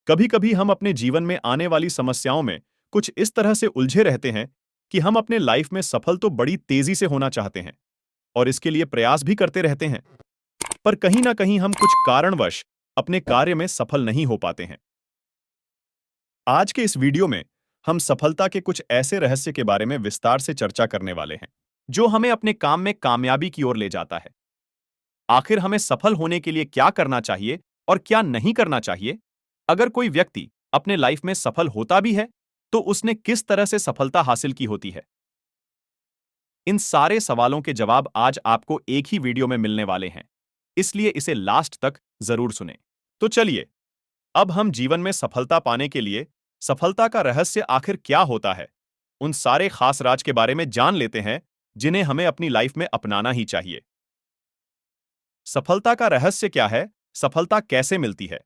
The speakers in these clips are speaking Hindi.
कभी कभी हम अपने जीवन में आने वाली समस्याओं में कुछ इस तरह से उलझे रहते हैं कि हम अपने लाइफ में सफल तो बड़ी तेजी से होना चाहते हैं और इसके लिए प्रयास भी करते रहते हैं, पर कहीं ना कहीं हम कुछ कारणवश अपने कार्य में सफल नहीं हो पाते हैं। आज के इस वीडियो में हम सफलता के कुछ ऐसे रहस्य के बारे में विस्तार से चर्चा करने वाले हैं जो हमें अपने काम में कामयाबी की ओर ले जाता है। आखिर हमें सफल होने के लिए क्या करना चाहिए और क्या नहीं करना चाहिए? अगर कोई व्यक्ति अपने लाइफ में सफल होता भी है, तो उसने किस तरह से सफलता हासिल की होती है? इन सारे सवालों के जवाब आज आपको एक ही वीडियो में मिलने वाले हैं, इसलिए इसे लास्ट तक जरूर सुनें। तो चलिए, अब हम जीवन में सफलता पाने के लिए सफलता का रहस्य आखिर क्या होता है, उन सारे खास राज के बारे में जान लेते हैं जिन्हें हमें अपनी लाइफ में अपनाना ही चाहिए। सफलता का रहस्य क्या है? सफलता कैसे मिलती है?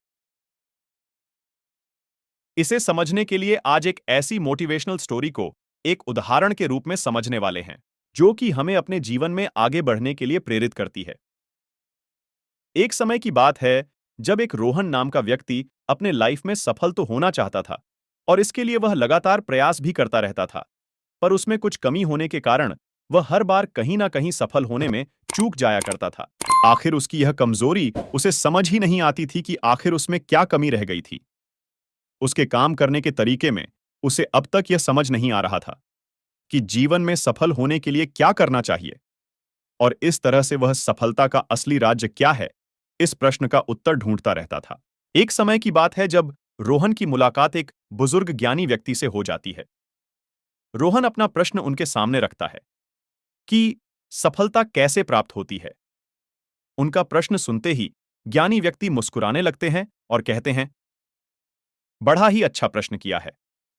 इसे समझने के लिए आज एक ऐसी मोटिवेशनल स्टोरी को एक उदाहरण के रूप में समझने वाले हैं, जो कि हमें अपने जीवन में आगे बढ़ने के लिए प्रेरित करती है। एक समय की बात है जब एक रोहन नाम का व्यक्ति अपने लाइफ में सफल तो होना चाहता था और इसके लिए वह लगातार प्रयास भी करता रहता था, पर उसमें कुछ कमी होने के कारण वह हर बार कहीं ना कहीं सफल होने में चूक जाया करता था। आखिर उसकी यह कमजोरी उसे समझ ही नहीं आती थी कि आखिर उसमें क्या कमी रह गई थी। उसके काम करने के तरीके में उसे अब तक यह समझ नहीं आ रहा था कि जीवन में सफल होने के लिए क्या करना चाहिए, और इस तरह से वह सफलता का असली राज्य क्या है, इस प्रश्न का उत्तर ढूंढता रहता था। एक समय की बात है जब रोहन की मुलाकात एक बुजुर्ग ज्ञानी व्यक्ति से हो जाती है। रोहन अपना प्रश्न उनके सामने रखता है कि सफलता कैसे प्राप्त होती है। उनका प्रश्न सुनते ही ज्ञानी व्यक्ति मुस्कुराने लगते हैं और कहते हैं, बड़ा ही अच्छा प्रश्न किया है,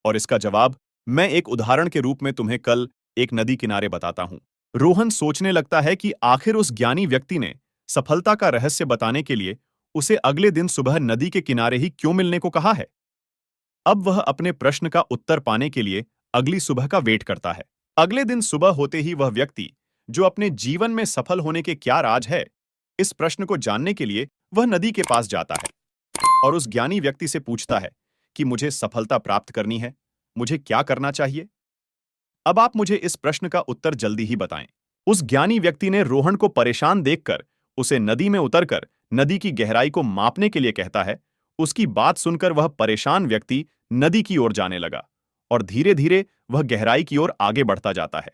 और इसका जवाब मैं एक उदाहरण के रूप में तुम्हें कल एक नदी किनारे बताता हूं। रोहन सोचने लगता है कि आखिर उस ज्ञानी व्यक्ति ने सफलता का रहस्य बताने के लिए उसे अगले दिन सुबह नदी के किनारे ही क्यों मिलने को कहा है। अब वह अपने प्रश्न का उत्तर पाने के लिए अगली सुबह का वेट करता है। अगले दिन सुबह होते ही वह व्यक्ति, जो अपने जीवन में सफल होने के क्या राज है, इस प्रश्न को जानने के लिए वह नदी के पास जाता है और उस ज्ञानी व्यक्ति से पूछता है कि मुझे सफलता प्राप्त करनी है, मुझे क्या करना चाहिए? अब आप मुझे इस प्रश्न का उत्तर जल्दी ही बताएं। उस ज्ञानी व्यक्ति ने रोहन को परेशान देखकर उसे नदी में उतरकर नदी की गहराई को मापने के लिए कहता है। उसकी बात सुनकर वह परेशान व्यक्ति नदी की ओर जाने लगा और धीरे धीरे वह गहराई की ओर आगे बढ़ता जाता है।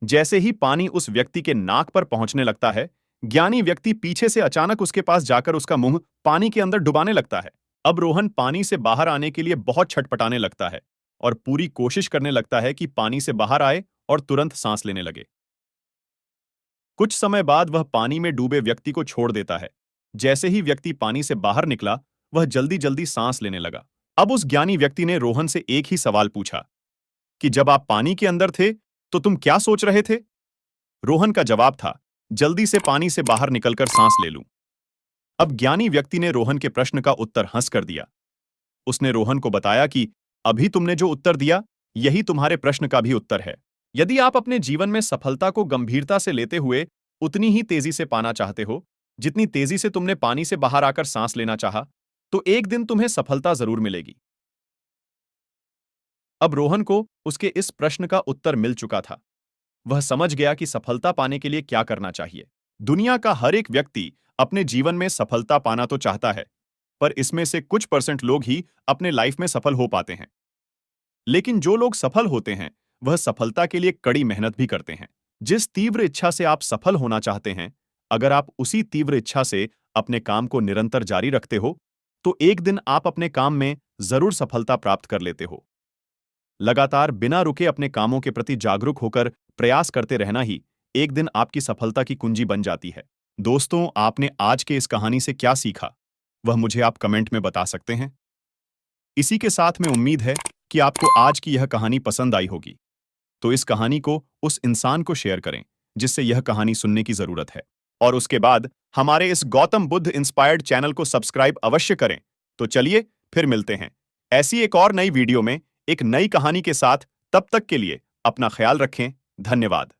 जैसे ही पानी उस व्यक्ति के नाक पर पहुंचने लगता है, ज्ञानी व्यक्ति पीछे से अचानक उसके पास जाकर उसका मुंह पानी के अंदर डुबाने लगता है। अब रोहन पानी से बाहर आने के लिए बहुत छटपटाने लगता है और पूरी कोशिश करने लगता है कि पानी से बाहर आए और तुरंत सांस लेने लगे। कुछ समय बाद वह पानी में डूबे व्यक्ति को छोड़ देता है। जैसे ही व्यक्ति पानी से बाहर निकला, वह जल्दी जल्दी सांस लेने लगा। अब उस ज्ञानी व्यक्ति ने रोहन से एक ही सवाल पूछा कि जब आप पानी के अंदर थे तो तुम क्या सोच रहे थे? रोहन का जवाब था, जल्दी से पानी से बाहर निकलकर सांस ले लूं। अब ज्ञानी व्यक्ति ने रोहन के प्रश्न का उत्तर हंस कर दिया। उसने रोहन को बताया कि अभी तुमने जो उत्तर दिया, यही तुम्हारे प्रश्न का भी उत्तर है। यदि आप अपने जीवन में सफलता को गंभीरता से लेते हुए उतनी ही तेजी से पाना चाहते हो जितनी तेजी से तुमने पानी से बाहर आकर सांस लेना चाहा, तो एक दिन तुम्हें सफलता जरूर मिलेगी। अब रोहन को उसके इस प्रश्न का उत्तर मिल चुका था। वह समझ गया कि सफलता पाने के लिए क्या करना चाहिए। दुनिया का हर एक व्यक्ति अपने जीवन में सफलता पाना तो चाहता है, पर इसमें से कुछ % लोग ही अपने लाइफ में सफल हो पाते हैं। लेकिन जो लोग सफल होते हैं, वह सफलता के लिए कड़ी मेहनत भी करते हैं। जिस तीव्र इच्छा से आप सफल होना चाहते हैं, अगर आप उसी तीव्र इच्छा से अपने काम को निरंतर जारी रखते हो, तो एक दिन आप अपने काम में जरूर सफलता प्राप्त कर लेते हो। लगातार बिना रुके अपने कामों के प्रति जागरूक होकर प्रयास करते रहना ही एक दिन आपकी सफलता की कुंजी बन जाती है। दोस्तों, आपने आज के इस कहानी से क्या सीखा, वह मुझे आप कमेंट में बता सकते हैं। इसी के साथ में उम्मीद है कि आपको आज की यह कहानी पसंद आई होगी। तो इस कहानी को उस इंसान को शेयर करें जिससे यह कहानी सुनने की जरूरत है, और उसके बाद हमारे इस गौतम बुद्ध इंस्पायर्ड चैनल को सब्सक्राइब अवश्य करें। तो चलिए फिर मिलते हैं ऐसी एक और नई वीडियो में एक नई कहानी के साथ। तब तक के लिए अपना ख्याल रखें। धन्यवाद।